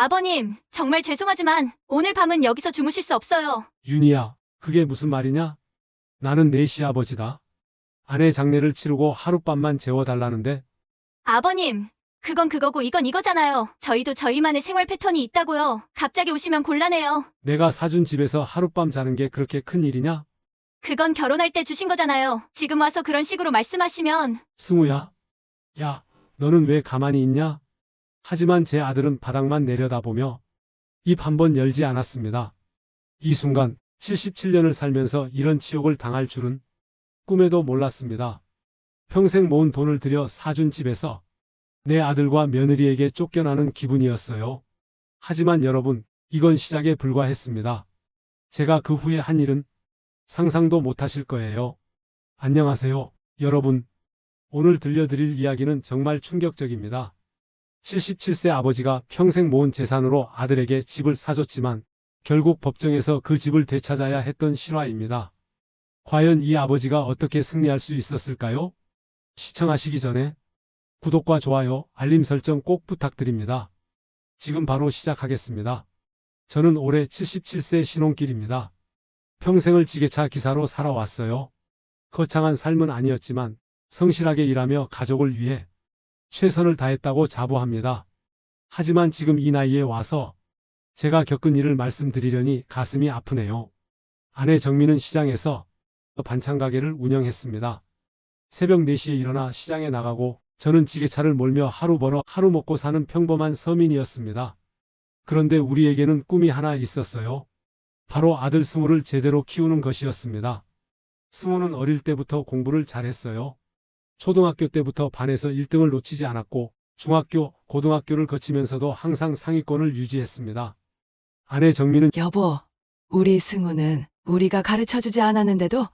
아버님, 정말 죄송하지만 오늘 밤은 여기서 주무실 수 없어요. 윤희야, 그게 무슨 말이냐? 나는 내 시아버지다. 아내 장례를 치르고 하룻밤만 재워달라는데 아버님, 그건 그거고 이건 이거잖아요. 저희도 저희만의 생활 패턴이 있다고요. 갑자기 오시면 곤란해요. 내가 사준 집에서 하룻밤 자는 게 그렇게 큰 일이냐? 그건 결혼할 때 주신 거잖아요. 지금 와서 그런 식으로 말씀하시면. 승우야, 야, 너는 왜 가만히 있냐? 하지만 제 아들은 바닥만 내려다보며 입 한 번 열지 않았습니다. 이 순간 77년을 살면서 이런 치욕을 당할 줄은 꿈에도 몰랐습니다. 평생 모은 돈을 들여 사준 집에서 내 아들과 며느리에게 쫓겨나는 기분이었어요. 하지만 여러분, 이건 시작에 불과했습니다. 제가 그 후에 한 일은 상상도 못하실 거예요. 안녕하세요, 여러분. 오늘 들려드릴 이야기는 정말 충격적입니다. 77세 아버지가 평생 모은 재산으로 아들에게 집을 사줬지만 결국 법정에서 그 집을 되찾아야 했던 실화입니다. 과연 이 아버지가 어떻게 승리할 수 있었을까요? 시청하시기 전에 구독과 좋아요, 알림 설정 꼭 부탁드립니다. 지금 바로 시작하겠습니다. 저는 올해 77세 신혼길입니다. 평생을 지게차 기사로 살아왔어요. 거창한 삶은 아니었지만 성실하게 일하며 가족을 위해 최선을 다했다고 자부합니다. 하지만 지금 이 나이에 와서 제가 겪은 일을 말씀드리려니 가슴이 아프네요. 아내 정미는 시장에서 반찬 가게를 운영했습니다. 새벽 4시에 일어나 시장에 나가고 저는 지게차를 몰며 하루 벌어 하루 먹고 사는 평범한 서민이었습니다. 그런데 우리에게는 꿈이 하나 있었어요. 바로 아들 승우를 제대로 키우는 것이었습니다. 승우는 어릴 때부터 공부를 잘했어요. 초등학교 때부터 반에서 1등을 놓치지 않았고 중학교, 고등학교를 거치면서도 항상 상위권을 유지했습니다. 아내 정미는 여보, 우리 승우는 우리가 가르쳐주지 않았는데도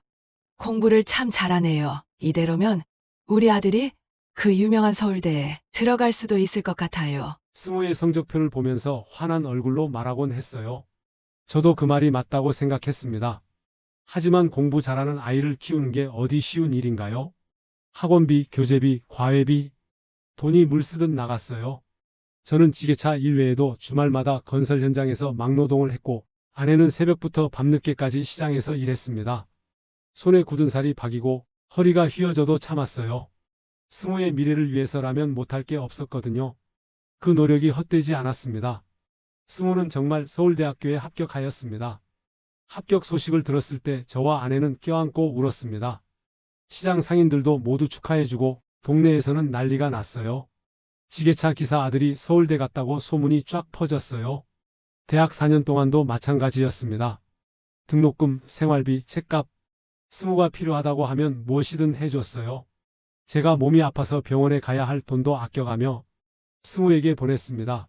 공부를 참 잘하네요. 이대로면 우리 아들이 그 유명한 서울대에 들어갈 수도 있을 것 같아요. 승우의 성적표를 보면서 화난 얼굴로 말하곤 했어요. 저도 그 말이 맞다고 생각했습니다. 하지만 공부 잘하는 아이를 키우는 게 어디 쉬운 일인가요? 학원비, 교재비, 과외비, 돈이 물쓰듯 나갔어요. 저는 지게차 일 외에도 주말마다 건설 현장에서 막노동을 했고 아내는 새벽부터 밤늦게까지 시장에서 일했습니다. 손에 굳은 살이 박이고 허리가 휘어져도 참았어요. 승우의 미래를 위해서라면 못할 게 없었거든요. 그 노력이 헛되지 않았습니다. 승우는 정말 서울대학교에 합격하였습니다. 합격 소식을 들었을 때 저와 아내는 껴안고 울었습니다. 시장 상인들도 모두 축하해주고 동네에서는 난리가 났어요. 지게차 기사 아들이 서울대 갔다고 소문이 쫙 퍼졌어요. 대학 4년 동안도 마찬가지였습니다. 등록금, 생활비, 책값, 승우가 필요하다고 하면 무엇이든 해줬어요. 제가 몸이 아파서 병원에 가야 할 돈도 아껴가며 승우에게 보냈습니다.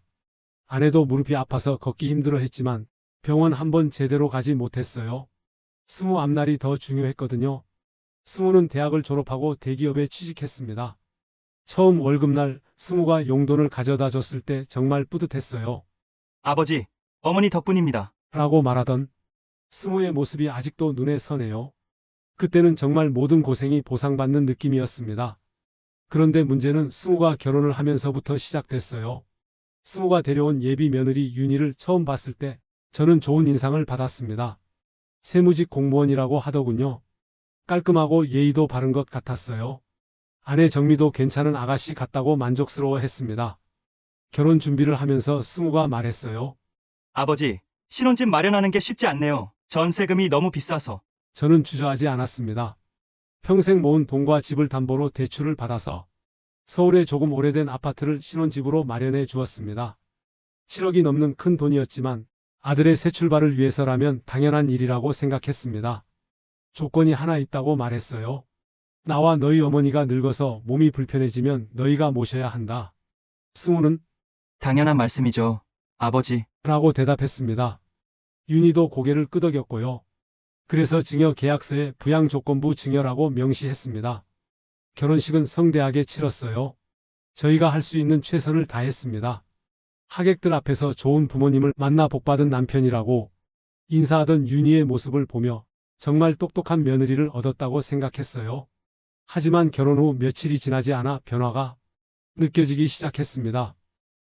아내도 무릎이 아파서 걷기 힘들어 했지만 병원 한 번 제대로 가지 못했어요. 승우 앞날이 더 중요했거든요. 승우는 대학을 졸업하고 대기업에 취직했습니다. 처음 월급날 승우가 용돈을 가져다 줬을 때 정말 뿌듯했어요. 아버지, 어머니 덕분입니다. 라고 말하던 승우의 모습이 아직도 눈에 서네요. 그때는 정말 모든 고생이 보상받는 느낌이었습니다. 그런데 문제는 승우가 결혼을 하면서부터 시작됐어요. 승우가 데려온 예비 며느리 윤희를 처음 봤을 때 저는 좋은 인상을 받았습니다. 세무직 공무원이라고 하더군요. 깔끔하고 예의도 바른 것 같았어요. 아내 정미도 괜찮은 아가씨 같다고 만족스러워했습니다. 결혼 준비를 하면서 승우가 말했어요. 아버지, 신혼집 마련하는 게 쉽지 않네요. 전세금이 너무 비싸서. 저는 주저하지 않았습니다. 평생 모은 돈과 집을 담보로 대출을 받아서 서울에 조금 오래된 아파트를 신혼집으로 마련해 주었습니다. 7억이 넘는 큰 돈이었지만 아들의 새 출발을 위해서라면 당연한 일이라고 생각했습니다. 조건이 하나 있다고 말했어요. 나와 너희 어머니가 늙어서 몸이 불편해지면 너희가 모셔야 한다. 승우는 당연한 말씀이죠, 아버지. 라고 대답했습니다. 윤희도 고개를 끄덕였고요. 그래서 증여 계약서에 부양조건부 증여라고 명시했습니다. 결혼식은 성대하게 치렀어요. 저희가 할 수 있는 최선을 다했습니다. 하객들 앞에서 좋은 부모님을 만나 복받은 남편이라고 인사하던 윤희의 모습을 보며 정말 똑똑한 며느리를 얻었다고 생각했어요. 하지만 결혼 후 며칠이 지나지 않아 변화가 느껴지기 시작했습니다.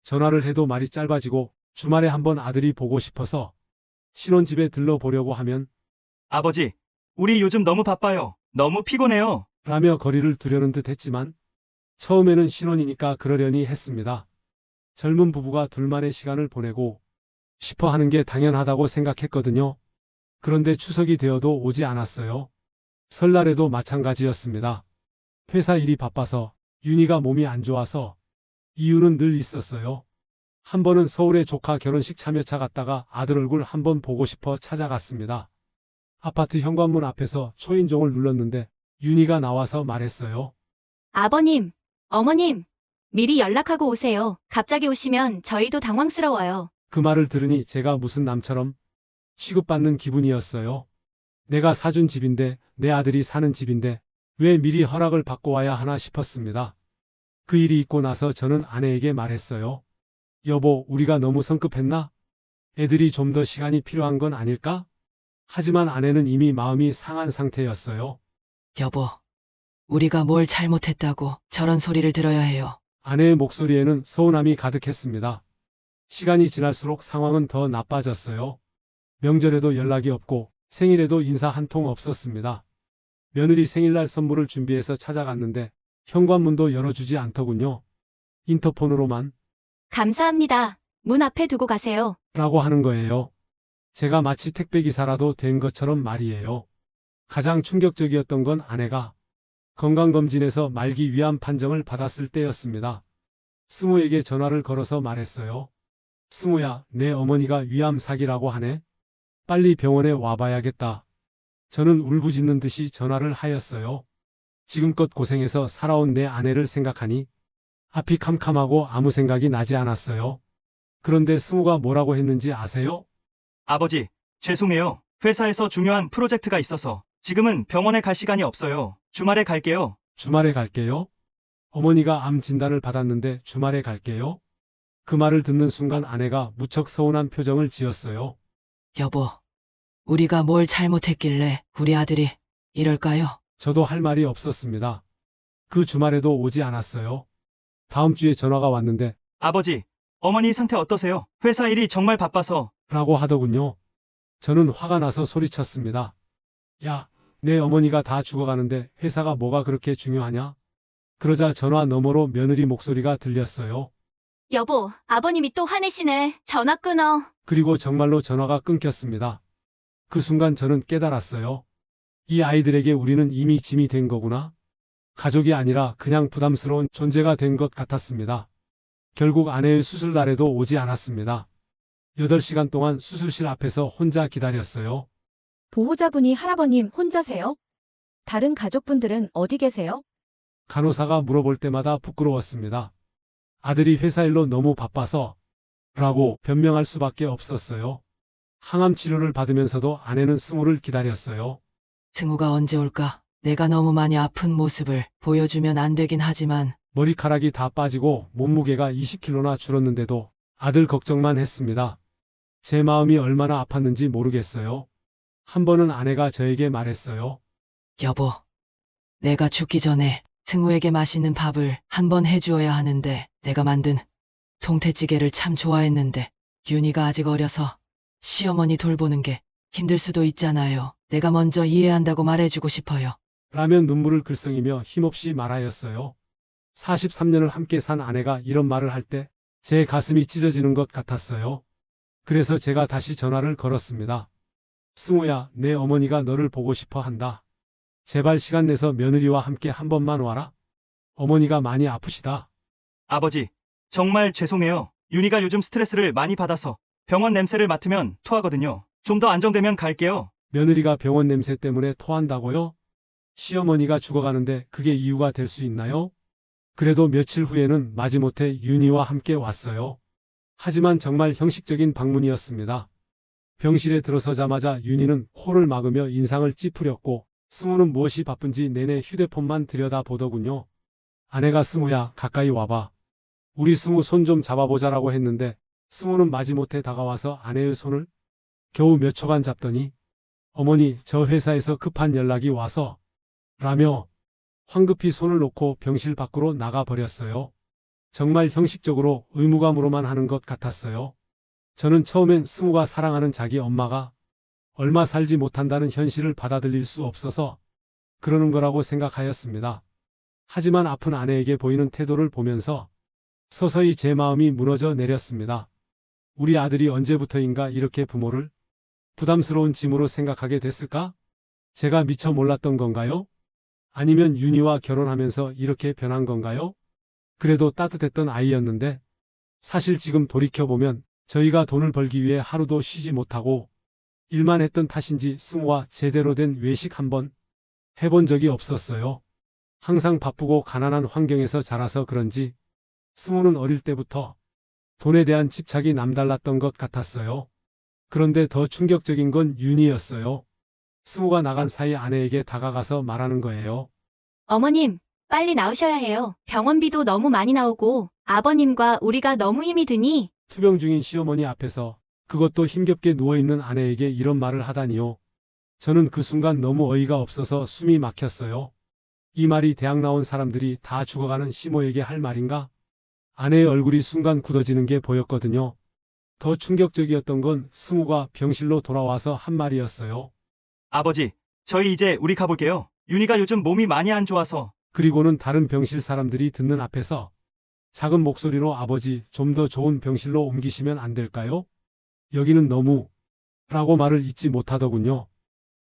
전화를 해도 말이 짧아지고 주말에 한번 아들이 보고 싶어서 신혼집에 들러보려고 하면 아버지, 우리 요즘 너무 바빠요. 너무 피곤해요. 라며 거리를 두려는 듯 했지만 처음에는 신혼이니까 그러려니 했습니다. 젊은 부부가 둘만의 시간을 보내고 싶어 하는 게 당연하다고 생각했거든요. 그런데 추석이 되어도 오지 않았어요. 설날에도 마찬가지였습니다. 회사 일이 바빠서, 윤희가 몸이 안 좋아서, 이유는 늘 있었어요. 한 번은 서울에 조카 결혼식 참여차 갔다가 아들 얼굴 한번 보고 싶어 찾아갔습니다. 아파트 현관문 앞에서 초인종을 눌렀는데 윤희가 나와서 말했어요. 아버님, 어머님, 미리 연락하고 오세요. 갑자기 오시면 저희도 당황스러워요. 그 말을 들으니 제가 무슨 남처럼 취급받는 기분이었어요. 내가 사준 집인데, 내 아들이 사는 집인데 왜 미리 허락을 받고 와야 하나 싶었습니다. 그 일이 있고 나서 저는 아내에게 말했어요. 여보, 우리가 너무 성급했나? 애들이 좀 더 시간이 필요한 건 아닐까? 하지만 아내는 이미 마음이 상한 상태였어요. 여보, 우리가 뭘 잘못했다고 저런 소리를 들어야 해요. 아내의 목소리에는 서운함이 가득했습니다. 시간이 지날수록 상황은 더 나빠졌어요. 명절에도 연락이 없고 생일에도 인사 한 통 없었습니다. 며느리 생일날 선물을 준비해서 찾아갔는데 현관문도 열어주지 않더군요. 인터폰으로만 감사합니다. 문 앞에 두고 가세요. 라고 하는 거예요. 제가 마치 택배기사라도 된 것처럼 말이에요. 가장 충격적이었던 건 아내가 건강검진에서 말기 위암 판정을 받았을 때였습니다. 승우에게 전화를 걸어서 말했어요. 승우야, 내 어머니가 위암 사기라고 하네. 빨리 병원에 와봐야겠다. 저는 울부짖는 듯이 전화를 하였어요. 지금껏 고생해서 살아온 내 아내를 생각하니 앞이 캄캄하고 아무 생각이 나지 않았어요. 그런데 승우가 뭐라고 했는지 아세요? 아버지, 죄송해요. 회사에서 중요한 프로젝트가 있어서 지금은 병원에 갈 시간이 없어요. 주말에 갈게요. 주말에 갈게요. 어머니가 암 진단을 받았는데 주말에 갈게요. 그 말을 듣는 순간 아내가 무척 서운한 표정을 지었어요. 여보, 우리가 뭘 잘못했길래 우리 아들이 이럴까요? 저도 할 말이 없었습니다. 그 주말에도 오지 않았어요. 다음 주에 전화가 왔는데 아버지, 어머니 상태 어떠세요? 회사 일이 정말 바빠서. 라고 하더군요. 저는 화가 나서 소리쳤습니다. 야, 내 어머니가 다 죽어가는데 회사가 뭐가 그렇게 중요하냐? 그러자 전화 너머로 며느리 목소리가 들렸어요. 여보, 아버님이 또 화내시네. 전화 끊어. 그리고 정말로 전화가 끊겼습니다. 그 순간 저는 깨달았어요. 이 아이들에게 우리는 이미 짐이 된 거구나. 가족이 아니라 그냥 부담스러운 존재가 된 것 같았습니다. 결국 아내의 수술 날에도 오지 않았습니다. 8시간 동안 수술실 앞에서 혼자 기다렸어요. 보호자분이 할아버님 혼자세요? 다른 가족분들은 어디 계세요? 간호사가 물어볼 때마다 부끄러웠습니다. 아들이 회사 일로 너무 바빠서 라고 변명할 수밖에 없었어요. 항암 치료를 받으면서도 아내는 승우를 기다렸어요. 승우가 언제 올까? 내가 너무 많이 아픈 모습을 보여주면 안 되긴 하지만 머리카락이 다 빠지고 몸무게가 20kg나 줄었는데도 아들 걱정만 했습니다. 제 마음이 얼마나 아팠는지 모르겠어요. 한 번은 아내가 저에게 말했어요. 여보, 내가 죽기 전에 승우에게 맛있는 밥을 한번 해주어야 하는데 내가 만든 동태찌개를 참 좋아했는데 윤희가 아직 어려서 시어머니 돌보는 게 힘들 수도 있잖아요. 내가 먼저 이해한다고 말해주고 싶어요. 라면 눈물을 글썽이며 힘없이 말하였어요. 43년을 함께 산 아내가 이런 말을 할 때 제 가슴이 찢어지는 것 같았어요. 그래서 제가 다시 전화를 걸었습니다. 승우야, 내 어머니가 너를 보고 싶어 한다. 제발 시간 내서 며느리와 함께 한 번만 와라. 어머니가 많이 아프시다. 아버지, 정말 죄송해요. 윤희가 요즘 스트레스를 많이 받아서 병원 냄새를 맡으면 토하거든요. 좀 더 안정되면 갈게요. 며느리가 병원 냄새 때문에 토한다고요? 시어머니가 죽어가는데 그게 이유가 될 수 있나요? 그래도 며칠 후에는 마지못해 윤희와 함께 왔어요. 하지만 정말 형식적인 방문이었습니다. 병실에 들어서자마자 윤희는 코를 막으며 인상을 찌푸렸고 승우는 무엇이 바쁜지 내내 휴대폰만 들여다보더군요. 아내가 승우야, 가까이 와봐. 우리 승우 손 좀 잡아보자라고 했는데 승우는 마지못해 다가와서 아내의 손을 겨우 몇 초간 잡더니 어머니, 저 회사에서 급한 연락이 와서 라며 황급히 손을 놓고 병실 밖으로 나가버렸어요. 정말 형식적으로 의무감으로만 하는 것 같았어요. 저는 처음엔 승우가 사랑하는 자기 엄마가 얼마 살지 못한다는 현실을 받아들일 수 없어서 그러는 거라고 생각하였습니다. 하지만 아픈 아내에게 보이는 태도를 보면서 서서히 제 마음이 무너져 내렸습니다. 우리 아들이 언제부터인가 이렇게 부모를 부담스러운 짐으로 생각하게 됐을까? 제가 미처 몰랐던 건가요? 아니면 윤희와 결혼하면서 이렇게 변한 건가요? 그래도 따뜻했던 아이였는데 사실 지금 돌이켜보면 저희가 돈을 벌기 위해 하루도 쉬지 못하고 일만 했던 탓인지 승우와 제대로 된 외식 한번 해본 적이 없었어요. 항상 바쁘고 가난한 환경에서 자라서 그런지 승우는 어릴 때부터 돈에 대한 집착이 남달랐던 것 같았어요. 그런데 더 충격적인 건 윤희였어요. 승우가 나간 사이 아내에게 다가가서 말하는 거예요. 어머님, 빨리 나으셔야 해요. 병원비도 너무 많이 나오고 아버님과 우리가 너무 힘이 드니 투병 중인 시어머니 앞에서 그것도 힘겹게 누워있는 아내에게 이런 말을 하다니요. 저는 그 순간 너무 어이가 없어서 숨이 막혔어요. 이 말이 대학 나온 사람들이 다 죽어가는 시모에게 할 말인가? 아내의 얼굴이 순간 굳어지는 게 보였거든요. 더 충격적이었던 건 승우가 병실로 돌아와서 한 말이었어요. 아버지, 저희 이제 우리 가볼게요. 윤희가 요즘 몸이 많이 안 좋아서. 그리고는 다른 병실 사람들이 듣는 앞에서 작은 목소리로 아버지 좀 더 좋은 병실로 옮기시면 안 될까요? 여기는 너무 라고 말을 잊지 못하더군요.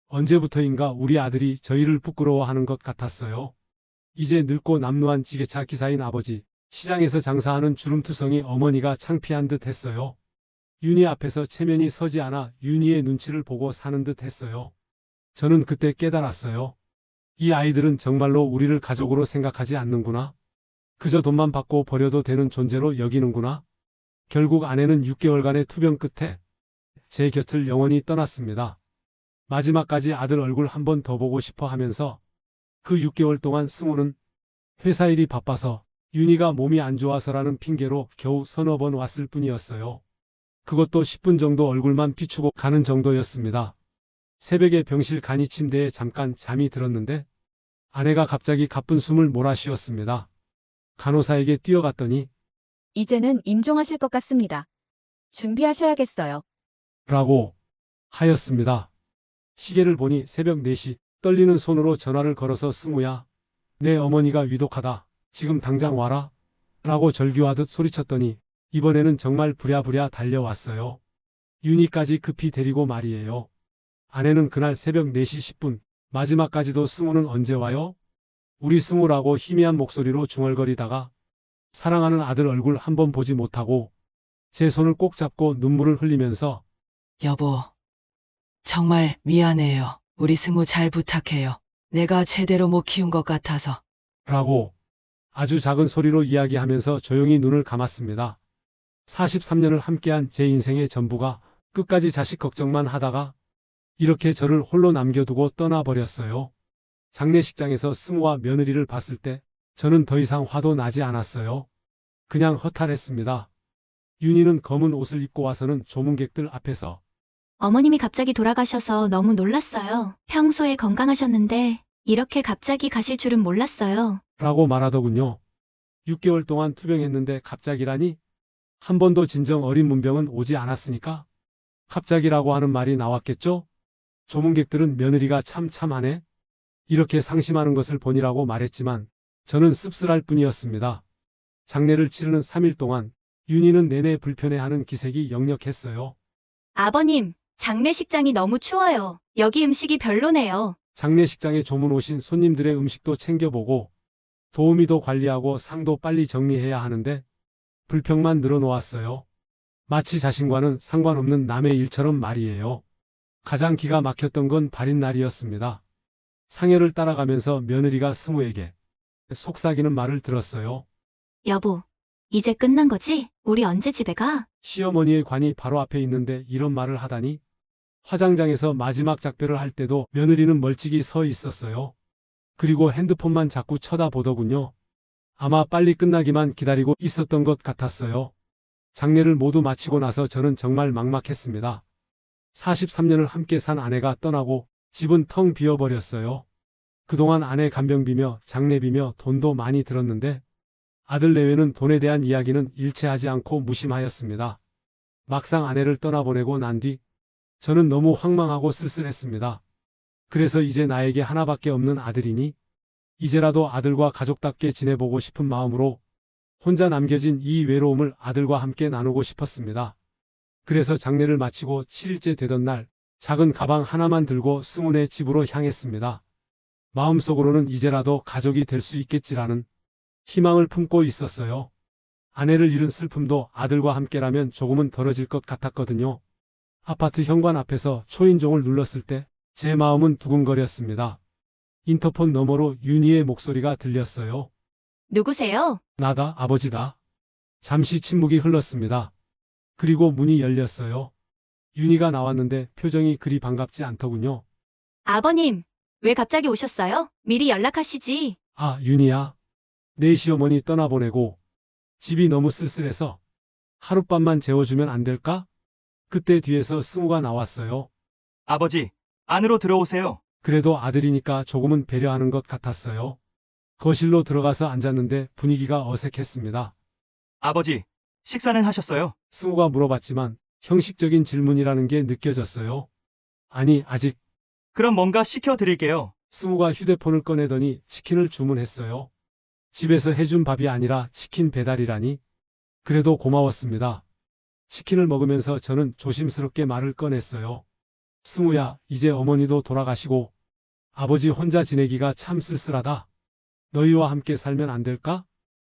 언제부터인가 우리 아들이 저희를 부끄러워하는 것 같았어요. 이제 늙고 남루한 지게차 기사인 아버지, 시장에서 장사하는 주름투성이 어머니가 창피한 듯 했어요. 윤희 앞에서 체면이 서지 않아 윤희의 눈치를 보고 사는 듯 했어요. 저는 그때 깨달았어요. 이 아이들은 정말로 우리를 가족으로 생각하지 않는구나. 그저 돈만 받고 버려도 되는 존재로 여기는구나. 결국 아내는 6개월간의 투병 끝에 제 곁을 영원히 떠났습니다. 마지막까지 아들 얼굴 한 번 더 보고 싶어 하면서 그 6개월 동안 승우는 회사 일이 바빠서 윤희가 몸이 안 좋아서라는 핑계로 겨우 서너 번 왔을 뿐이었어요. 그것도 10분 정도 얼굴만 비추고 가는 정도였습니다. 새벽에 병실 간이 침대에 잠깐 잠이 들었는데 아내가 갑자기 가쁜 숨을 몰아쉬었습니다. 간호사에게 뛰어갔더니 이제는 임종하실 것 같습니다. 준비하셔야겠어요. 라고 하였습니다. 시계를 보니 새벽 4시 떨리는 손으로 전화를 걸어서 승우야, 내 어머니가 위독하다. 지금 당장 와라. 라고 절규하듯 소리쳤더니 이번에는 정말 부랴부랴 달려왔어요. 윤희까지 급히 데리고 말이에요. 아내는 그날 새벽 4시 10분 마지막까지도 승우는 언제 와요? 우리 승우라고 희미한 목소리로 중얼거리다가 사랑하는 아들 얼굴 한 번 보지 못하고 제 손을 꼭 잡고 눈물을 흘리면서 여보, 정말 미안해요. 우리 승우 잘 부탁해요. 내가 제대로 못 키운 것 같아서. 라고 아주 작은 소리로 이야기하면서 조용히 눈을 감았습니다. 43년을 함께한 제 인생의 전부가 끝까지 자식 걱정만 하다가 이렇게 저를 홀로 남겨두고 떠나버렸어요. 장례식장에서 승우와 며느리를 봤을 때 저는 더 이상 화도 나지 않았어요. 그냥 허탈했습니다. 윤희는 검은 옷을 입고 와서는 조문객들 앞에서 어머님이 갑자기 돌아가셔서 너무 놀랐어요. 평소에 건강하셨는데 이렇게 갑자기 가실 줄은 몰랐어요. 라고 말하더군요. 6개월 동안 투병했는데 갑자기라니? 한 번도 진정 어린 문병은 오지 않았으니까? 갑자기라고 하는 말이 나왔겠죠? 조문객들은 며느리가 참하네? 이렇게 상심하는 것을 보니라고 말했지만 저는 씁쓸할 뿐이었습니다. 장례를 치르는 3일 동안 윤희는 내내 불편해하는 기색이 역력했어요. 아버님, 장례식장이 너무 추워요. 여기 음식이 별로네요. 장례식장에 조문 오신 손님들의 음식도 챙겨보고 도우미도 관리하고 상도 빨리 정리해야 하는데 불평만 늘어놓았어요. 마치 자신과는 상관없는 남의 일처럼 말이에요. 가장 기가 막혔던 건 발인 날이었습니다. 상여를 따라가면서 며느리가 승우에게 속삭이는 말을 들었어요. 여보, 이제 끝난 거지? 우리 언제 집에 가? 시어머니의 관이 바로 앞에 있는데 이런 말을 하다니. 화장장에서 마지막 작별을 할 때도 며느리는 멀찍이 서 있었어요. 그리고 핸드폰만 자꾸 쳐다보더군요. 아마 빨리 끝나기만 기다리고 있었던 것 같았어요. 장례를 모두 마치고 나서 저는 정말 막막했습니다. 43년을 함께 산 아내가 떠나고 집은 텅 비어버렸어요. 그동안 아내 간병비며 장례비며 돈도 많이 들었는데 아들 내외는 돈에 대한 이야기는 일체하지 않고 무심하였습니다. 막상 아내를 떠나보내고 난 뒤 저는 너무 황망하고 쓸쓸했습니다. 그래서 이제 나에게 하나밖에 없는 아들이니 이제라도 아들과 가족답게 지내보고 싶은 마음으로 혼자 남겨진 이 외로움을 아들과 함께 나누고 싶었습니다. 그래서 장례를 마치고 7일째 되던 날 작은 가방 하나만 들고 승훈의 집으로 향했습니다. 마음속으로는 이제라도 가족이 될 수 있겠지라는 희망을 품고 있었어요. 아내를 잃은 슬픔도 아들과 함께라면 조금은 덜어질 것 같았거든요. 아파트 현관 앞에서 초인종을 눌렀을 때 제 마음은 두근거렸습니다. 인터폰 너머로 윤희의 목소리가 들렸어요. 누구세요? 나다, 아버지다. 잠시 침묵이 흘렀습니다. 그리고 문이 열렸어요. 윤희가 나왔는데 표정이 그리 반갑지 않더군요. 아버님, 왜 갑자기 오셨어요? 미리 연락하시지. 아, 윤희야. 내 시어머니 떠나보내고 집이 너무 쓸쓸해서 하룻밤만 재워주면 안 될까? 그때 뒤에서 승우가 나왔어요. 아버지, 안으로 들어오세요. 그래도 아들이니까 조금은 배려하는 것 같았어요. 거실로 들어가서 앉았는데 분위기가 어색했습니다. 아버지, 식사는 하셨어요? 승우가 물어봤지만 형식적인 질문이라는 게 느껴졌어요. 아니, 아직. 그럼 뭔가 시켜드릴게요. 승우가 휴대폰을 꺼내더니 치킨을 주문했어요. 집에서 해준 밥이 아니라 치킨 배달이라니. 그래도 고마웠습니다. 치킨을 먹으면서 저는 조심스럽게 말을 꺼냈어요. 승우야, 이제 어머니도 돌아가시고 아버지 혼자 지내기가 참 쓸쓸하다. 너희와 함께 살면 안 될까?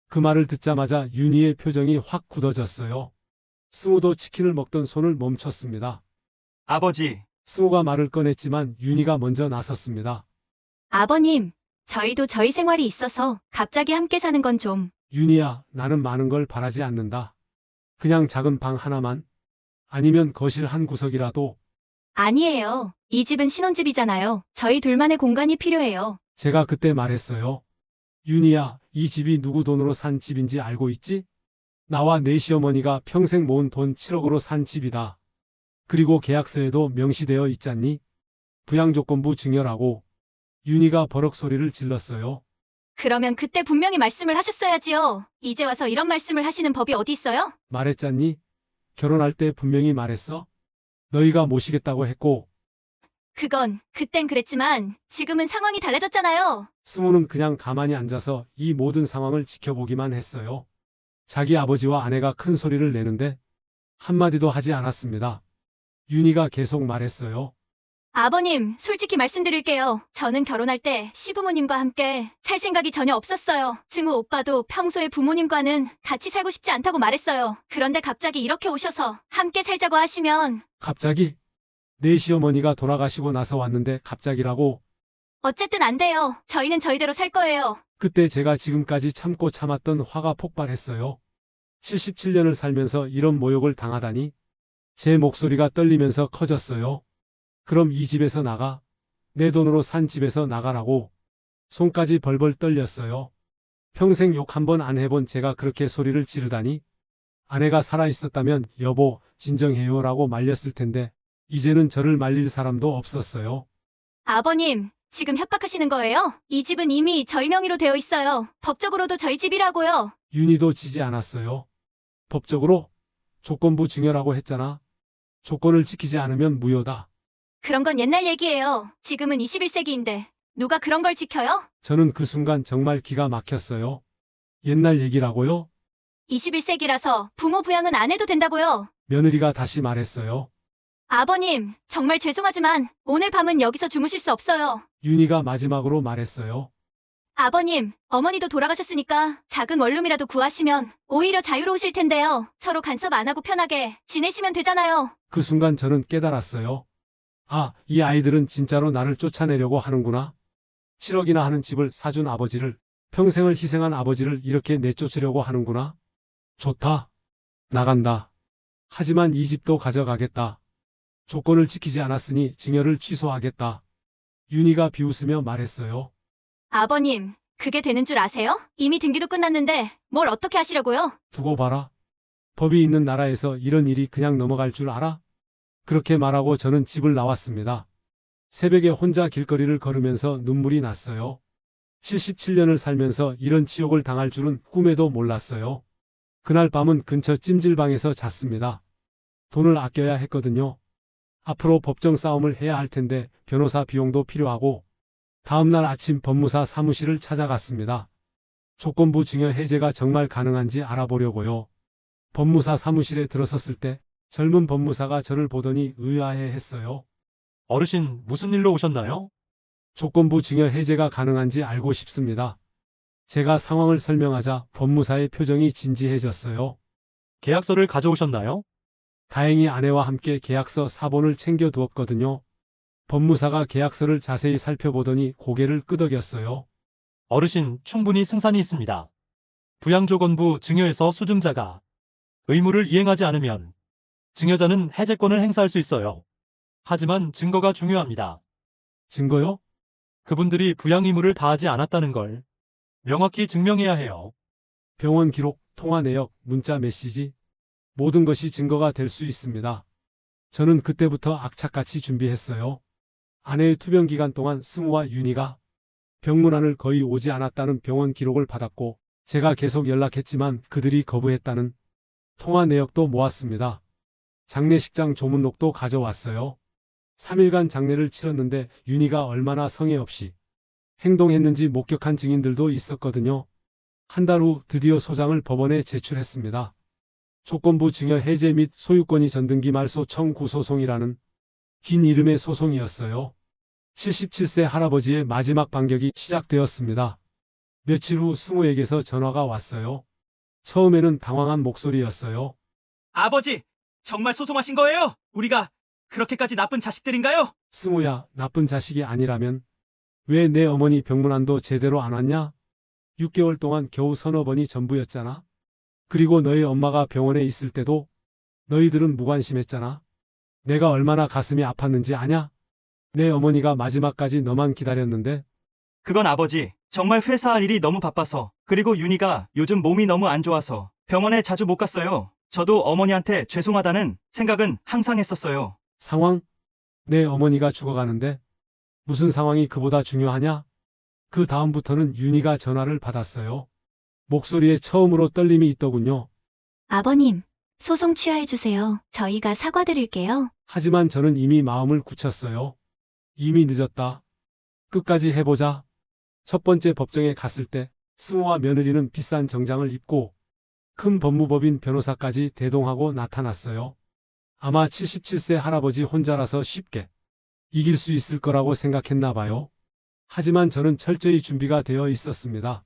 그 말을 듣자마자 윤희의 표정이 확 굳어졌어요. 승우도 치킨을 먹던 손을 멈췄습니다. 아버지, 승우가 말을 꺼냈지만 윤희가 먼저 나섰습니다. 아버님, 저희도 저희 생활이 있어서 갑자기 함께 사는 건 좀. 윤희야, 나는 많은 걸 바라지 않는다. 그냥 작은 방 하나만, 아니면 거실 한 구석이라도. 아니에요. 이 집은 신혼집이잖아요. 저희 둘만의 공간이 필요해요. 제가 그때 말했어요. 윤희야, 이 집이 누구 돈으로 산 집인지 알고 있지? 나와 내 시어머니가 평생 모은 돈 7억으로 산 집이다. 그리고 계약서에도 명시되어 있잖니? 부양조건부 증여라고. 윤희가 버럭 소리를 질렀어요. 그러면 그때 분명히 말씀을 하셨어야지요. 이제 와서 이런 말씀을 하시는 법이 어디 있어요? 말했잖니? 결혼할 때 분명히 말했어? 너희가 모시겠다고 했고. 그건 그땐 그랬지만 지금은 상황이 달라졌잖아요. 승우는 그냥 가만히 앉아서 이 모든 상황을 지켜보기만 했어요. 자기 아버지와 아내가 큰 소리를 내는데 한마디도 하지 않았습니다. 윤희가 계속 말했어요. 아버님, 솔직히 말씀드릴게요. 저는 결혼할 때 시부모님과 함께 살 생각이 전혀 없었어요. 승우 오빠도 평소에 부모님과는 같이 살고 싶지 않다고 말했어요. 그런데 갑자기 이렇게 오셔서 함께 살자고 하시면 갑자기? 내 시어머니가 돌아가시고 나서 왔는데 갑자기라고. 어쨌든 안 돼요. 저희는 저희대로 살 거예요. 그때 제가 지금까지 참고 참았던 화가 폭발했어요. 77년을 살면서 이런 모욕을 당하다니. 제 목소리가 떨리면서 커졌어요. 그럼 이 집에서 나가. 내 돈으로 산 집에서 나가라고. 손까지 벌벌 떨렸어요. 평생 욕 한 번 안 해본 제가 그렇게 소리를 지르다니. 아내가 살아있었다면 여보, 진정해요 라고 말렸을 텐데 이제는 저를 말릴 사람도 없었어요. 아버님, 지금 협박하시는 거예요? 이 집은 이미 저희 명의로 되어 있어요. 법적으로도 저희 집이라고요. 윤희도 지지 않았어요. 법적으로? 조건부 증여라고 했잖아. 조건을 지키지 않으면 무효다. 그런 건 옛날 얘기예요. 지금은 21세기인데 누가 그런 걸 지켜요? 저는 그 순간 정말 기가 막혔어요. 옛날 얘기라고요? 21세기라서 부모 부양은 안 해도 된다고요. 며느리가 다시 말했어요. 아버님, 정말 죄송하지만 오늘 밤은 여기서 주무실 수 없어요. 윤희가 마지막으로 말했어요. 아버님, 어머니도 돌아가셨으니까 작은 원룸이라도 구하시면 오히려 자유로우실 텐데요. 서로 간섭 안 하고 편하게 지내시면 되잖아요. 그 순간 저는 깨달았어요. 아, 이 아이들은 진짜로 나를 쫓아내려고 하는구나. 7억이나 하는 집을 사준 아버지를, 평생을 희생한 아버지를 이렇게 내쫓으려고 하는구나. 좋다. 나간다. 하지만 이 집도 가져가겠다. 조건을 지키지 않았으니 증여를 취소하겠다. 윤희가 비웃으며 말했어요. 아버님, 그게 되는 줄 아세요? 이미 등기도 끝났는데 뭘 어떻게 하시려고요? 두고 봐라. 법이 있는 나라에서 이런 일이 그냥 넘어갈 줄 알아? 그렇게 말하고 저는 집을 나왔습니다. 새벽에 혼자 길거리를 걸으면서 눈물이 났어요. 77년을 살면서 이런 치욕을 당할 줄은 꿈에도 몰랐어요. 그날 밤은 근처 찜질방에서 잤습니다. 돈을 아껴야 했거든요. 앞으로 법정 싸움을 해야 할 텐데 변호사 비용도 필요하고 다음날 아침 법무사 사무실을 찾아갔습니다. 조건부 증여 해제가 정말 가능한지 알아보려고요. 법무사 사무실에 들어섰을 때 젊은 법무사가 저를 보더니 의아해 했어요. 어르신, 무슨 일로 오셨나요? 조건부 증여 해제가 가능한지 알고 싶습니다. 제가 상황을 설명하자 법무사의 표정이 진지해졌어요. 계약서를 가져오셨나요? 다행히 아내와 함께 계약서 사본을 챙겨두었거든요. 법무사가 계약서를 자세히 살펴보더니 고개를 끄덕였어요. 어르신, 충분히 승산이 있습니다. 부양조건부 증여에서 수증자가 의무를 이행하지 않으면 증여자는 해제권을 행사할 수 있어요. 하지만 증거가 중요합니다. 증거요? 그분들이 부양 의무를 다하지 않았다는 걸 명확히 증명해야 해요. 병원 기록, 통화 내역, 문자 메시지 모든 것이 증거가 될 수 있습니다. 저는 그때부터 악착같이 준비했어요. 아내의 투병 기간 동안 승우와 윤희가 병문안을 거의 오지 않았다는 병원 기록을 받았고 제가 계속 연락했지만 그들이 거부했다는 통화 내역도 모았습니다. 장례식장 조문록도 가져왔어요. 3일간 장례를 치렀는데 윤희가 얼마나 성의 없이 행동했는지 목격한 증인들도 있었거든요. 한 달 후 드디어 소장을 법원에 제출했습니다. 조건부 증여 해제 및 소유권이 전등기 말소 청구 소송이라는 긴 이름의 소송이었어요. 77세 할아버지의 마지막 반격이 시작되었습니다. 며칠 후 승우에게서 전화가 왔어요. 처음에는 당황한 목소리였어요. 아버지, 정말 소송하신 거예요? 우리가 그렇게까지 나쁜 자식들인가요? 승우야, 나쁜 자식이 아니라면 왜 내 어머니 병문안도 제대로 안 왔냐? 6개월 동안 겨우 서너 번이 전부였잖아. 그리고 너희 엄마가 병원에 있을 때도 너희들은 무관심했잖아. 내가 얼마나 가슴이 아팠는지 아냐? 내 어머니가 마지막까지 너만 기다렸는데. 그건 아버지, 정말 회사 할 일이 너무 바빠서, 그리고 윤희가 요즘 몸이 너무 안 좋아서 병원에 자주 못 갔어요. 저도 어머니한테 죄송하다는 생각은 항상 했었어요. 상황? 내 어머니가 죽어가는데 무슨 상황이 그보다 중요하냐? 그 다음부터는 윤희가 전화를 받았어요. 목소리에 처음으로 떨림이 있더군요. 아버님, 소송 취하해주세요. 저희가 사과드릴게요. 하지만 저는 이미 마음을 굳혔어요. 이미 늦었다. 끝까지 해보자. 첫 번째 법정에 갔을 때 승우와 며느리는 비싼 정장을 입고 큰 법무법인 변호사까지 대동하고 나타났어요. 아마 77세 할아버지 혼자라서 쉽게 이길 수 있을 거라고 생각했나 봐요. 하지만 저는 철저히 준비가 되어 있었습니다.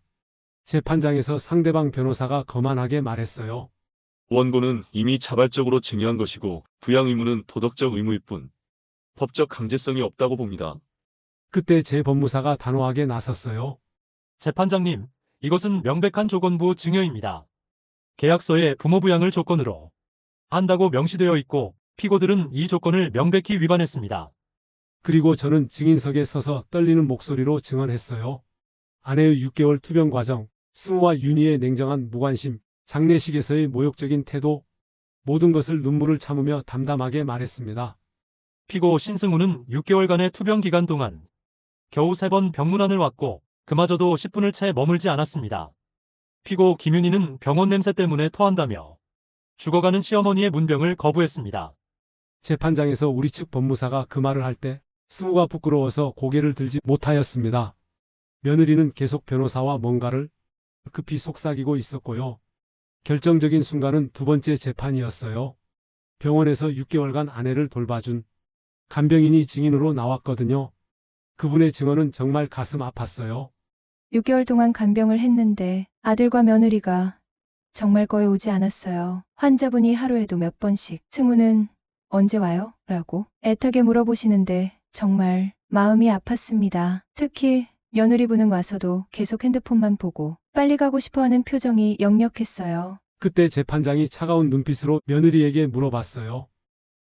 재판장에서 상대방 변호사가 거만하게 말했어요. 원고는 이미 자발적으로 증여한 것이고 부양 의무는 도덕적 의무일 뿐 법적 강제성이 없다고 봅니다. 그때 제 법무사가 단호하게 나섰어요. 재판장님, 이것은 명백한 조건부 증여입니다. 계약서에 부모 부양을 조건으로 한다고 명시되어 있고 피고들은 이 조건을 명백히 위반했습니다. 그리고 저는 증인석에 서서 떨리는 목소리로 증언했어요. 아내의 6개월 투병 과정, 승우와 윤희의 냉정한 무관심, 장례식에서의 모욕적인 태도, 모든 것을 눈물을 참으며 담담하게 말했습니다. 피고 신승우는 6개월간의 투병 기간 동안 겨우 3번 병문안을 왔고 그마저도 10분을 채 머물지 않았습니다. 피고 김윤희는 병원 냄새 때문에 토한다며 죽어가는 시어머니의 문병을 거부했습니다. 재판장에서 우리 측 법무사가 그 말을 할 때 승우가 부끄러워서 고개를 들지 못하였습니다. 며느리는 계속 변호사와 뭔가를 급히 속삭이고 있었고요. 결정적인 순간은 두 번째 재판이었어요. 병원에서 6개월간 아내를 돌봐준 간병인이 증인으로 나왔거든요. 그분의 증언은 정말 가슴 아팠어요. 6개월 동안 간병을 했는데 아들과 며느리가 정말 거의 오지 않았어요. 환자분이 하루에도 몇 번씩 승우는 언제 와요? 라고 애타게 물어보시는데 정말 마음이 아팠습니다. 특히 며느리분은 와서도 계속 핸드폰만 보고 빨리 가고 싶어하는 표정이 역력했어요. 그때 재판장이 차가운 눈빛으로 며느리에게 물어봤어요.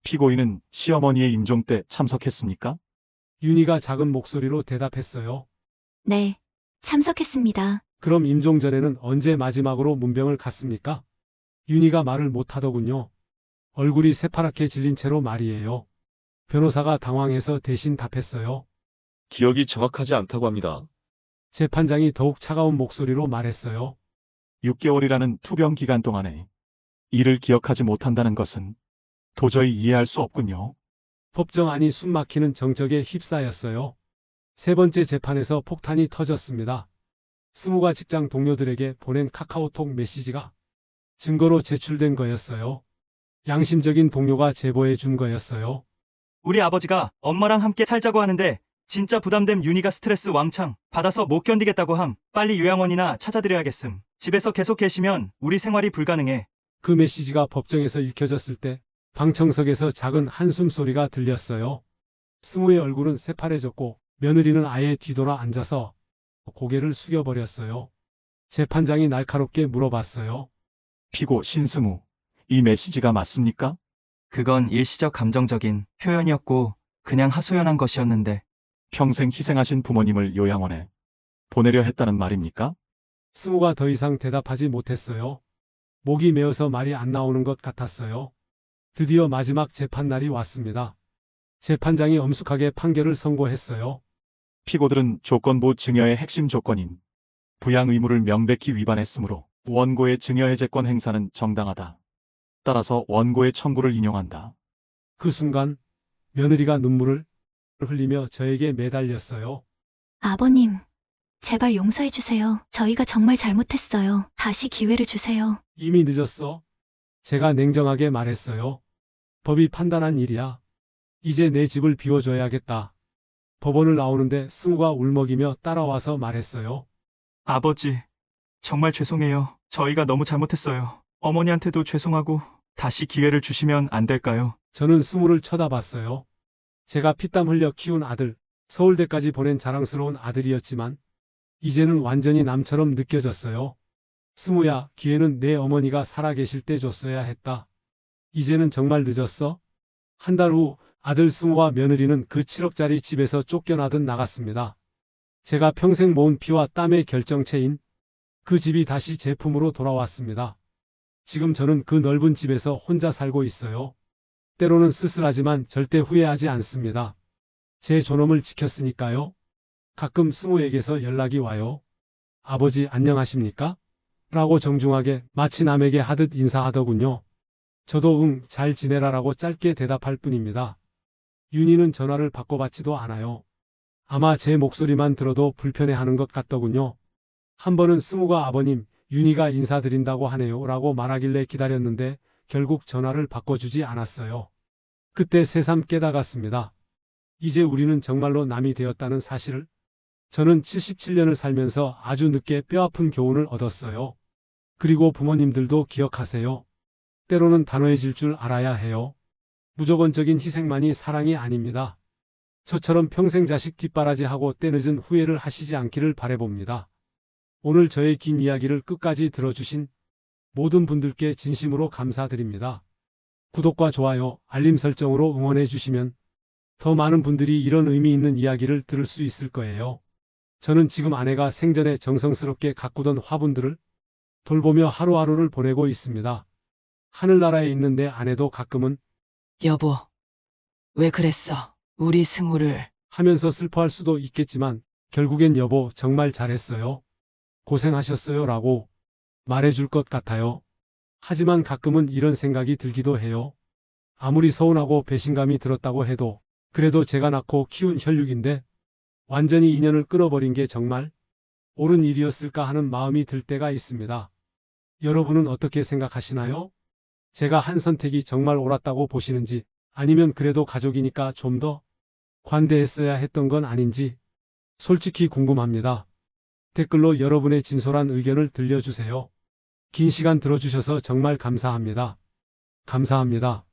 피고인은 시어머니의 임종 때 참석했습니까? 윤희가 작은 목소리로 대답했어요. 네, 참석했습니다. 그럼 임종 전에는 언제 마지막으로 문병을 갔습니까? 윤희가 말을 못하더군요. 얼굴이 새파랗게 질린 채로 말이에요. 변호사가 당황해서 대신 답했어요. 기억이 정확하지 않다고 합니다. 재판장이 더욱 차가운 목소리로 말했어요. 6개월이라는 투병 기간 동안에 이를 기억하지 못한다는 것은 도저히 이해할 수 없군요. 법정안이 숨막히는 정적에 휩싸였어요. 세 번째 재판에서 폭탄이 터졌습니다. 승우가 직장 동료들에게 보낸 카카오톡 메시지가 증거로 제출된 거였어요. 양심적인 동료가 제보해 준 거였어요. 우리 아버지가 엄마랑 함께 살자고 하는데 진짜 부담됨. 윤희가 스트레스 왕창 받아서 못 견디겠다고 함. 빨리 요양원이나 찾아드려야겠음. 집에서 계속 계시면 우리 생활이 불가능해. 그 메시지가 법정에서 읽혀졌을 때 방청석에서 작은 한숨 소리가 들렸어요. 승우의 얼굴은 새파래졌고 며느리는 아예 뒤돌아 앉아서 고개를 숙여버렸어요. 재판장이 날카롭게 물어봤어요. 피고 신승우, 이 메시지가 맞습니까? 그건 일시적 감정적인 표현이었고 그냥 하소연한 것이었는데. 평생 희생하신 부모님을 요양원에 보내려 했다는 말입니까? 승우가 더 이상 대답하지 못했어요. 목이 메어서 말이 안 나오는 것 같았어요. 드디어 마지막 재판날이 왔습니다. 재판장이 엄숙하게 판결을 선고했어요. 피고들은 조건부 증여의 핵심 조건인 부양 의무를 명백히 위반했으므로 원고의 증여 해제권 행사는 정당하다. 따라서 원고의 청구를 인용한다. 그 순간 며느리가 눈물을 흘리며 저에게 매달렸어요. 아버님, 제발 용서해 주세요. 저희가 정말 잘못했어요. 다시 기회를 주세요. 이미 늦었어. 제가 냉정하게 말했어요. 법이 판단한 일이야. 이제 내 집을 비워줘야겠다. 법원을 나오는데 승우가 울먹이며 따라와서 말했어요. 아버지, 정말 죄송해요. 저희가 너무 잘못했어요. 어머니한테도 죄송하고 다시 기회를 주시면 안 될까요? 저는 승우를 쳐다봤어요. 제가 피땀 흘려 키운 아들, 서울대까지 보낸 자랑스러운 아들이었지만 이제는 완전히 남처럼 느껴졌어요. 승우야, 기회는 내 어머니가 살아계실 때 줬어야 했다. 이제는 정말 늦었어? 한 달 후 아들 승우와 며느리는 그 7억짜리 집에서 쫓겨나듯 나갔습니다. 제가 평생 모은 피와 땀의 결정체인 그 집이 다시 제 품으로 돌아왔습니다. 지금 저는 그 넓은 집에서 혼자 살고 있어요. 때로는 쓸쓸하지만 절대 후회하지 않습니다. 제 존엄을 지켰으니까요. 가끔 승우에게서 연락이 와요. 아버지 안녕하십니까? 라고 정중하게 마치 남에게 하듯 인사하더군요. 저도 잘 지내라라고 짧게 대답할 뿐입니다. 윤희는 전화를 바꿔받지도 않아요. 아마 제 목소리만 들어도 불편해하는 것 같더군요. 한 번은 승우가 아버님, 윤희가 인사드린다고 하네요 라고 말하길래 기다렸는데 결국 전화를 바꿔주지 않았어요. 그때 새삼 깨달았습니다. 이제 우리는 정말로 남이 되었다는 사실을. 저는 77년을 살면서 아주 늦게 뼈아픈 교훈을 얻었어요. 그리고 부모님들도 기억하세요. 때로는 단호해질 줄 알아야 해요. 무조건적인 희생만이 사랑이 아닙니다. 저처럼 평생 자식 뒷바라지하고 때늦은 후회를 하시지 않기를 바라봅니다. 오늘 저의 긴 이야기를 끝까지 들어주신 모든 분들께 진심으로 감사드립니다. 구독과 좋아요, 알림 설정으로 응원해 주시면 더 많은 분들이 이런 의미 있는 이야기를 들을 수 있을 거예요. 저는 지금 아내가 생전에 정성스럽게 가꾸던 화분들을 돌보며 하루하루를 보내고 있습니다. 하늘나라에 있는 내 아내도 가끔은 여보, 왜 그랬어? 우리 승우를. 하면서 슬퍼할 수도 있겠지만 결국엔 여보 정말 잘했어요. 고생하셨어요 라고 말해줄 것 같아요. 하지만 가끔은 이런 생각이 들기도 해요. 아무리 서운하고 배신감이 들었다고 해도 그래도 제가 낳고 키운 혈육인데 완전히 인연을 끊어버린 게 정말 옳은 일이었을까 하는 마음이 들 때가 있습니다. 여러분은 어떻게 생각하시나요? 제가 한 선택이 정말 옳았다고 보시는지 아니면 그래도 가족이니까 좀 더 관대했어야 했던 건 아닌지 솔직히 궁금합니다. 댓글로 여러분의 진솔한 의견을 들려주세요. 긴 시간 들어주셔서 정말 감사합니다. 감사합니다.